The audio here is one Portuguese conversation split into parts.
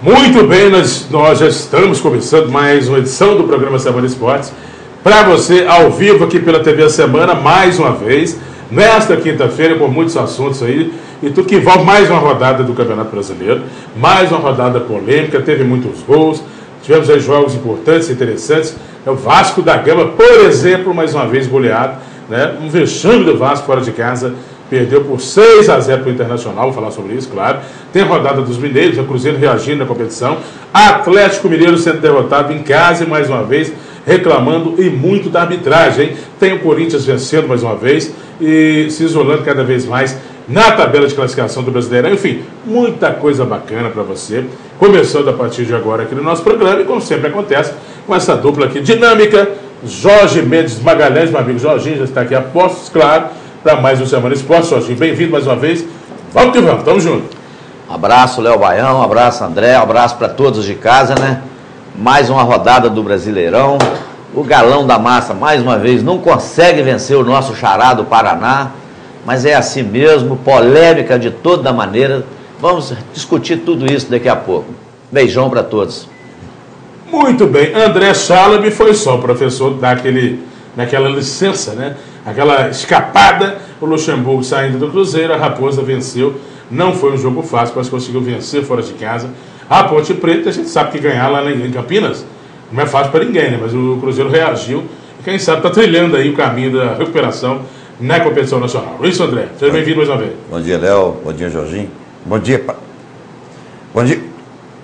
Muito bem, nós já estamos começando mais uma edição do programa Semana Esportes para você ao vivo aqui pela TV A Semana, mais uma vez, nesta quinta-feira, com muitos assuntos aí, e tudo que envolve mais uma rodada do Campeonato Brasileiro, mais uma rodada polêmica, teve muitos gols, tivemos aí jogos importantes, interessantes. O Vasco da Gama, por exemplo, mais uma vez goleado, né? Um vexame do Vasco fora de casa, perdeu por 6-0 para o Internacional, vou falar sobre isso, claro. Tem a rodada dos mineiros, o Cruzeiro reagindo na competição. Atlético Mineiro sendo derrotado em casa e mais uma vez reclamando e muito da arbitragem. Tem o Corinthians vencendo mais uma vez e se isolando cada vez mais na tabela de classificação do Brasileirão. Enfim, muita coisa bacana para você. Começando a partir de agora aqui no nosso programa e como sempre acontece, com essa dupla aqui dinâmica, Jorge Mendes Magalhães, meu amigo Jorginho, já está aqui a postos, claro, para mais um Semana Esporte. Jorginho, bem-vindo mais uma vez. Vamos que vamos, tamo junto. Um abraço, Léo Baião, um abraço, André, um abraço para todos de casa, né? Mais uma rodada do Brasileirão. O galão da massa, mais uma vez, não consegue vencer o nosso xará do Paraná, mas é assim mesmo, polêmica de toda maneira. Vamos discutir tudo isso daqui a pouco. Beijão para todos. Muito bem, André Chalab foi só o professor naquela licença, né? Aquela escapada, o Luxemburgo saindo do Cruzeiro, a Raposa venceu, não foi um jogo fácil, mas conseguiu vencer fora de casa. A Ponte Preta, a gente sabe que ganhar lá em Campinas não é fácil para ninguém, né? Mas o Cruzeiro reagiu e quem sabe está trilhando aí o caminho da recuperação na competição nacional. Isso, André, seja bem-vindo mais uma vez. Bom dia, Léo, bom dia, Jorginho. Bom dia, bom dia.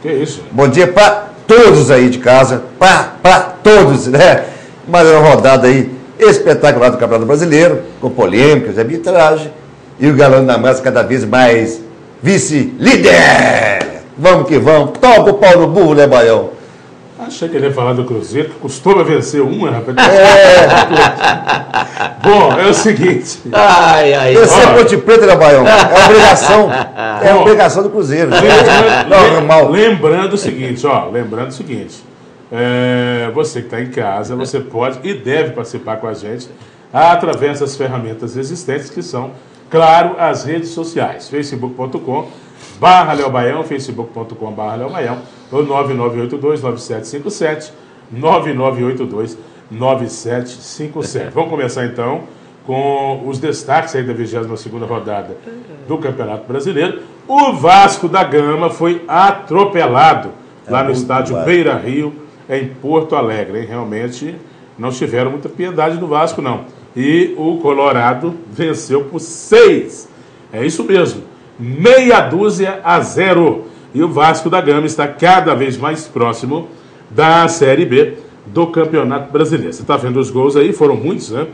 Que isso? Bom dia para todos aí de casa, para todos, né? Mais uma rodada aí espetacular do Campeonato Brasileiro, com polêmicas, arbitragem, e o galão da massa cada vez mais vice-líder. Vamos que vamos. Toca o pau no burro, né, Baião? Achei que ele ia falar do Cruzeiro, que costuma vencer uma, rapaz. Bom, é o seguinte. Vencer a Ponte Preta, né, Baião? É obrigação. É obrigação do Cruzeiro. Lembrando o seguinte, você que está em casa, você pode e deve participar com a gente através das ferramentas existentes, que são, claro, as redes sociais. Facebook.com/Léo Baião, Facebook.com/Léo Baião, ou 9982-9757, 9982-9757. Vamos começar então com os destaques aí da 22ª rodada do Campeonato Brasileiro. O Vasco da Gama foi atropelado lá no estádio Beira-Rio, em Porto Alegre, hein? Realmente não tiveram muita piedade do Vasco, não. E o Colorado venceu por 6. É isso mesmo. 6-0. E o Vasco da Gama está cada vez mais próximo da Série B do Campeonato Brasileiro. Você está vendo os gols aí? Foram muitos, né?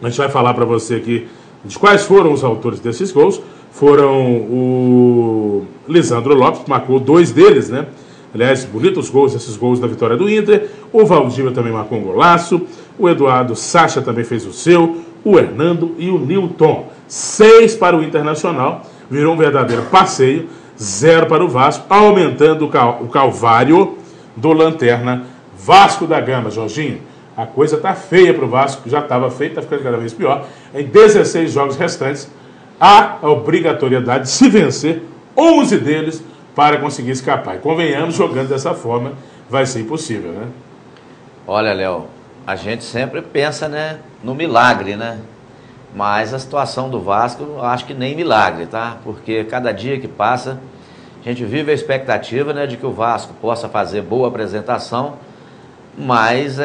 A gente vai falar para você aqui de quais foram os autores desses gols. Foram o Lisandro Lopes, que marcou 2 deles, né? Aliás, bonitos gols, esses gols da vitória do Inter. O Valdívia também marcou um golaço. O Eduardo Sacha também fez o seu. O Hernando e o Nilton. 6 para o Internacional. Virou um verdadeiro passeio. 0 para o Vasco, aumentando o calvário do Lanterna Vasco da Gama. Jorginho, a coisa está feia para o Vasco. Já estava feia, está ficando cada vez pior. Em 16 jogos restantes, há a obrigatoriedade de se vencer 11 deles para conseguir escapar. E convenhamos, jogando dessa forma, vai ser impossível, né? Olha, Léo, a gente sempre pensa, né, no milagre, né? Mas a situação do Vasco, eu acho que nem milagre, tá? Porque cada dia que passa, a gente vive a expectativa, né, de que o Vasco possa fazer boa apresentação, mas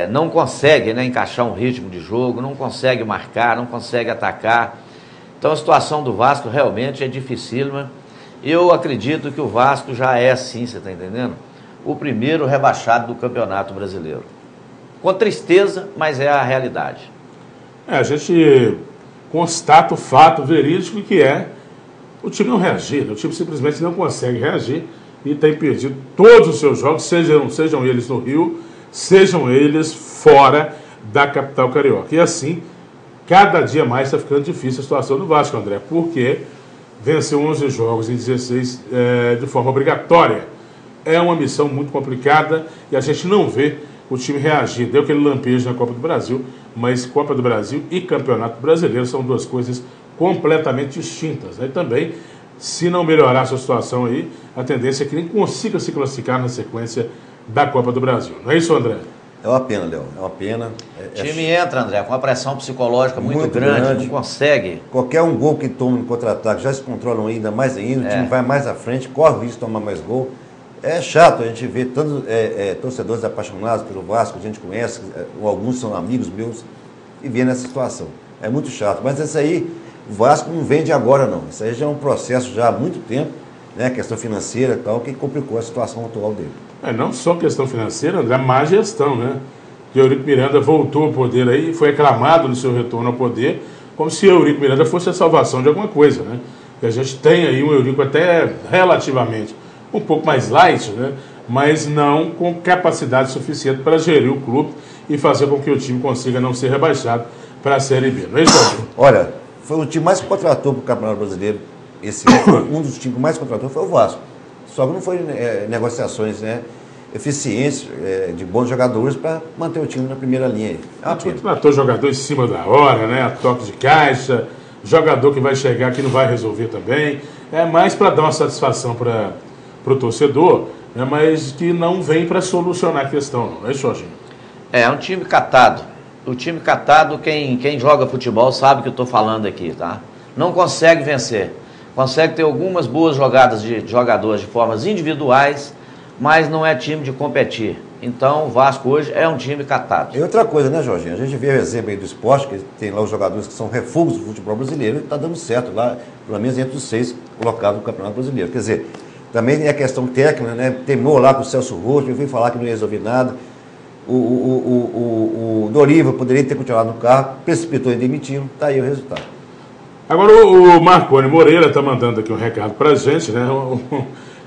não consegue, né, encaixar um ritmo de jogo, não consegue marcar, não consegue atacar. Então a situação do Vasco realmente é dificílima. Eu acredito que o Vasco já é assim, você está entendendo? O primeiro rebaixado do Campeonato Brasileiro. Com tristeza, mas é a realidade. A gente constata o fato verídico que é o time não reagir, o time simplesmente não consegue reagir e tem perdido todos os seus jogos, sejam eles no Rio, sejam eles fora da capital carioca. E assim, cada dia mais está ficando difícil a situação do Vasco, André, porque venceu 11 jogos em 16 de forma obrigatória. É uma missão muito complicada e a gente não vê o time reagir. Deu aquele lampejo na Copa do Brasil, mas Copa do Brasil e Campeonato Brasileiro são duas coisas completamente distintas, né? E também se não melhorar a sua situação aí, a tendência é que nem consiga se classificar na sequência da Copa do Brasil. Não é isso, André? É uma pena, Léo, é uma pena. O time entra, André, com uma pressão psicológica muito grande, não consegue. Qualquer um gol que tome no contra-ataque, já se controlam ainda mais ainda, o time vai mais à frente, corre o risco de tomar mais gol. É chato a gente ver tantos torcedores apaixonados pelo Vasco, a gente conhece, alguns são amigos meus, e vê nessa situação. É muito chato, mas isso aí, o Vasco não vem de agora não, isso aí já é um processo já há muito tempo, né, questão financeira e tal, que complicou a situação atual dele. Não só questão financeira, André, má gestão, né? Que Eurico Miranda voltou ao poder aí e foi aclamado no seu retorno ao poder, como se Eurico Miranda fosse a salvação de alguma coisa, né? E a gente tem aí um Eurico até relativamente um pouco mais light, né? Mas não com capacidade suficiente para gerir o clube e fazer com que o time consiga não ser rebaixado para a Série B. Não é isso, André? Olha, foi o time mais que contratou para o Campeonato Brasileiro esse ano, um dos times que mais contratou foi o Vasco. Só que não foi negociações, né, eficientes, de bons jogadores para manter o time na primeira linha. Contratou jogador em cima da hora, né, a toque de caixa, jogador que vai chegar que não vai resolver também. É mais para dar uma satisfação para o torcedor, né, mas que não vem para solucionar a questão, não é isso, Jorginho? É um time catado. O time catado, quem joga futebol sabe o que eu estou falando aqui, tá? Não consegue vencer. Consegue ter algumas boas jogadas de jogadores de formas individuais, mas não é time de competir. Então o Vasco hoje é um time catado. E outra coisa, né, Jorginho? A gente vê o exemplo aí do esporte, que tem lá os jogadores que são refúgios do futebol brasileiro, e está dando certo lá, pelo menos entre os 6 colocados no Campeonato Brasileiro. Quer dizer, também tem a questão técnica, né? Terminou lá com o Celso Roth, eu vim falar que não ia resolver nada. O Doriva poderia ter continuado no carro, precipitou em demitir, está aí o resultado. Agora o Marconi Moreira está mandando aqui um recado para a gente, né?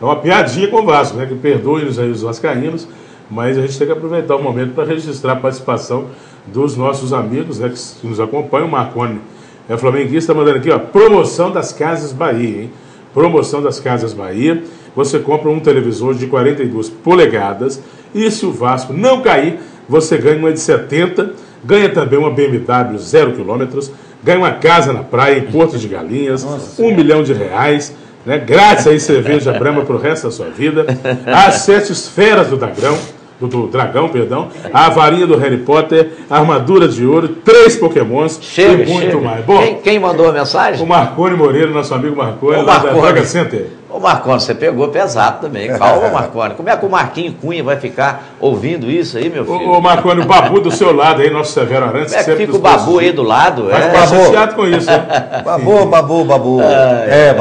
É uma piadinha com o Vasco, né? Que perdoem-nos aí os vascaínos, mas a gente tem que aproveitar o momento para registrar a participação dos nossos amigos, né, que nos acompanham. O Marconi é flamenguista, mandando aqui, ó, promoção das Casas Bahia, hein? Promoção das Casas Bahia. Você compra um televisor de 42 polegadas e se o Vasco não cair, você ganha uma de 70, ganha também uma BMW 0 km, ganha uma casa na praia, em Porto de Galinhas, R$ 1 milhão, né? Grátis aí cerveja Brahma para o resto da sua vida, as 7 esferas do dragão, a varinha do Harry Potter, a armadura de ouro, 3 pokémons e muito mais. Bom, quem mandou a mensagem? O Marconi Moreira, nosso amigo Marconi, lá da Droga Center. Ô Marconi, você pegou pesado também. Calma, Marconi. Como é que o Marquinho Cunha vai ficar ouvindo isso aí, meu filho? Ô Marconi, o Babu do seu lado aí, nosso Severo Arantes. Como é que fica o Babu aí do lado? Vai ficar chateado com isso, hein? Babu. Babu, é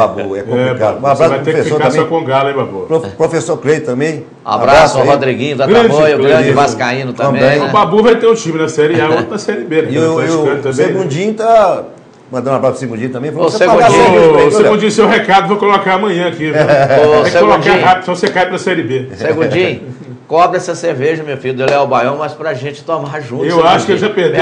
complicado. Um abraço você vai ter que ficar só com galo, hein, Babu? Professor Cleiton também. Abraço ao Rodriguinho da Tamoio, o grande vascaíno também. Né? O Babu vai ter um time na Série A, outro na Série B. Né? E o Segundinho tá... Mandando um abraço pro Segundinho também. Ô, Segundinho, seu recado vou colocar amanhã aqui. Tem que colocar rápido, senão você cai pra Série B. Segundinho, cobra essa cerveja, meu filho, do Léo Baião, mas pra gente tomar junto. Eu acho que ele já perdeu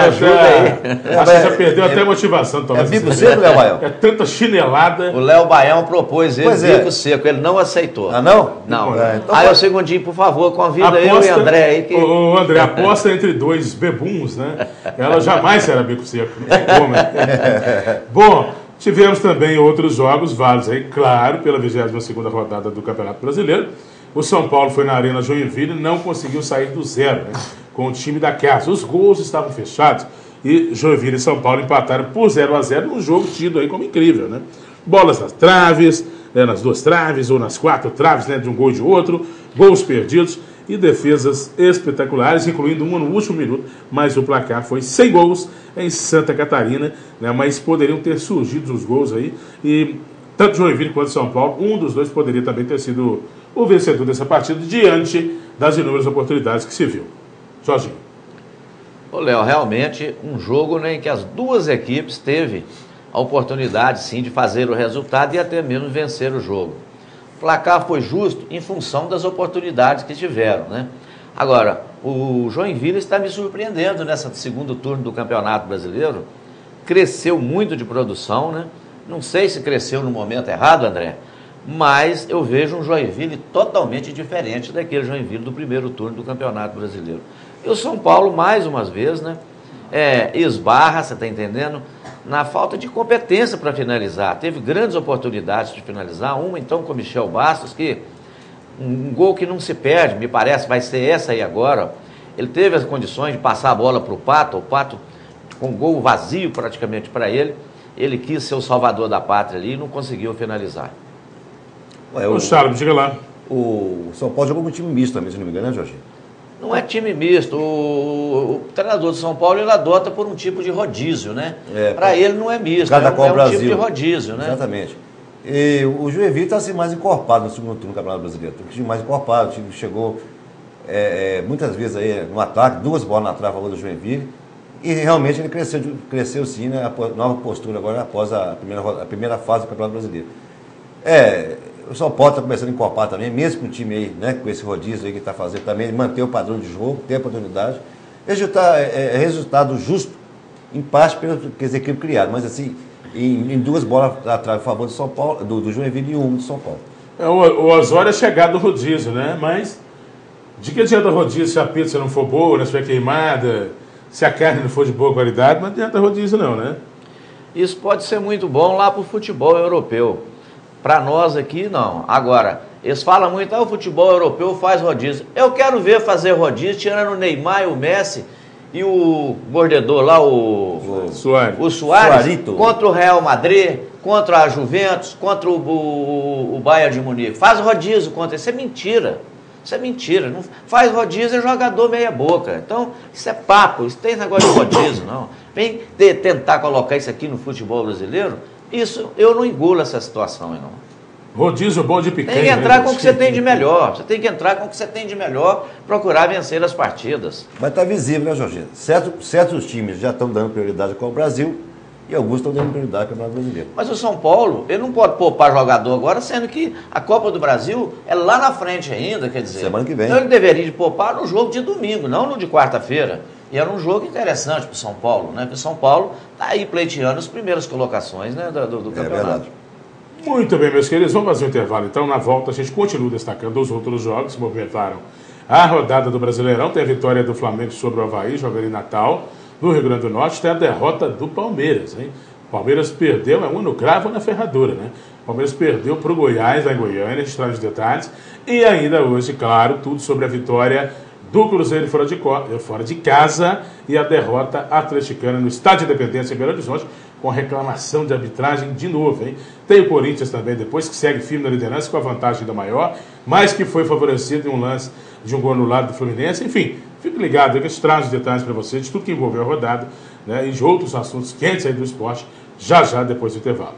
até a motivação de tomar essa cerveja. É bico seco, Léo Baião? É tanta chinelada. O Léo Baião propôs ele bico seco, ele não aceitou. Ah, não? Não. Então aí o Segundinho, por favor, convida eu e o André aí. Que... Ô, André, aposta entre 2 bebuns, né? Ela jamais será bico seco. Não tem como, né? Bom, tivemos também outros jogos válidos aí, claro, pela 22ª rodada do Campeonato Brasileiro. O São Paulo foi na Arena Joinville e não conseguiu sair do zero, né, com o time da casa. Os gols estavam fechados e Joinville e São Paulo empataram por 0-0 num jogo tido aí como incrível, né? Bolas nas traves, né, nas 2 traves ou nas 4 traves, né, de um gol e de outro, gols perdidos e defesas espetaculares, incluindo uma no último minuto, mas o placar foi 100 gols em Santa Catarina, né, mas poderiam ter surgido os gols aí, e tanto Joinville quanto São Paulo, um dos dois poderia também ter sido o vencedor dessa partida, diante das inúmeras oportunidades que se viu. Jorginho. Ô Léo, realmente um jogo, né, em que as duas equipes teve a oportunidade sim de fazer o resultado e até mesmo vencer o jogo. O placar foi justo em função das oportunidades que tiveram, né? Agora, o Joinville está me surpreendendo nessa segundo turno do Campeonato Brasileiro. Cresceu muito de produção, né? Não sei se cresceu no momento errado, André, mas eu vejo um Joinville totalmente diferente daquele Joinville do primeiro turno do Campeonato Brasileiro. E o São Paulo, mais uma vez, né? Esbarra, você está entendendo? na falta de competência para finalizar. Teve grandes oportunidades de finalizar, uma então com o Michel Bastos, que um gol que não se perde, me parece, vai ser essa aí agora. Ele teve as condições de passar a bola para o Pato com um gol vazio praticamente para ele quis ser o salvador da pátria ali e não conseguiu finalizar. Ô Charles, diga lá. O São Paulo jogou com um time misto também, se não me engano, né, Jorge? Não é time misto. O treinador de São Paulo, ele adota por um tipo de rodízio, né? Para ele não é misto, é um tipo de rodízio, né? Exatamente. E o Joinville está assim, mais encorpado no segundo turno do Campeonato Brasileiro. O time mais encorpado, o time chegou muitas vezes aí no ataque, 2 bolas na trave do Joinville. E realmente ele cresceu sim, né? A nova postura agora após a primeira fase do Campeonato Brasileiro. O São Paulo está começando a encorpar também, mesmo com o time aí, né, com esse rodízio aí que está fazendo também, manter o padrão de jogo, ter a oportunidade. Resultado justo, em parte pela equipe criada, mas assim, em 2 bolas atrás a favor do São Paulo, do Joinville e 1 do São Paulo. O Osório é chegado no rodízio, né? Mas de que adianta rodízio se a pizza não for boa, se estiver queimada, se a carne não for de boa qualidade, não adianta rodízio não, né? Isso pode ser muito bom lá para o futebol europeu. Para nós aqui, não. Agora, eles falam muito, o futebol europeu faz rodízio. Eu quero ver fazer rodízio, tirando o Neymar e o Messi e o mordedor lá, o Suárez, contra o Real Madrid, contra a Juventus, contra o Bayern de Munique. Faz rodízio contra isso. É mentira. Isso é mentira. Não faz rodízio, é jogador meia boca. Então, isso é papo. Isso tem negócio de rodízio, não. Vem tentar colocar isso aqui no futebol brasileiro. Isso, eu não engulo essa situação, não. Rodízio bom de picanha. Tem que entrar com o que você tem de melhor. Você tem que entrar com o que você tem de melhor, procurar vencer as partidas. Mas está visível, né, Jorginho? Certos times já estão dando prioridade com o Brasil e alguns estão dando prioridade com o Campeonato Brasileiro. Mas o São Paulo, ele não pode poupar jogador agora, sendo que a Copa do Brasil é lá na frente ainda, quer dizer. Semana que vem. Então ele deveria de poupar no jogo de domingo, não no de quarta-feira. E era um jogo interessante para o São Paulo, né? Porque o São Paulo está aí pleiteando as primeiras colocações, né, do campeonato. É verdade. Muito bem, meus queridos, vamos fazer um intervalo. Então, na volta, a gente continua destacando os outros jogos que movimentaram a rodada do Brasileirão. Tem a vitória do Flamengo sobre o Avaí, jogando em Natal, no Rio Grande do Norte. Tem a derrota do Palmeiras, hein? O Palmeiras perdeu, um no cravo na ferradura, né? O Palmeiras perdeu para o Goiás, lá em Goiânia, a gente traz os detalhes. E ainda hoje, claro, tudo sobre a vitória do Cruzeiro fora de casa e a derrota atleticana no Estádio Independência em Belo Horizonte, com reclamação de arbitragem de novo, hein? Tem o Corinthians também depois, que segue firme na liderança com a vantagem ainda maior, mas que foi favorecido em um lance de um gol anulado do Fluminense. Enfim, fique ligado, que a gente traz os detalhes para vocês de tudo que envolveu a rodada, né, e de outros assuntos quentes aí do esporte, já depois do intervalo.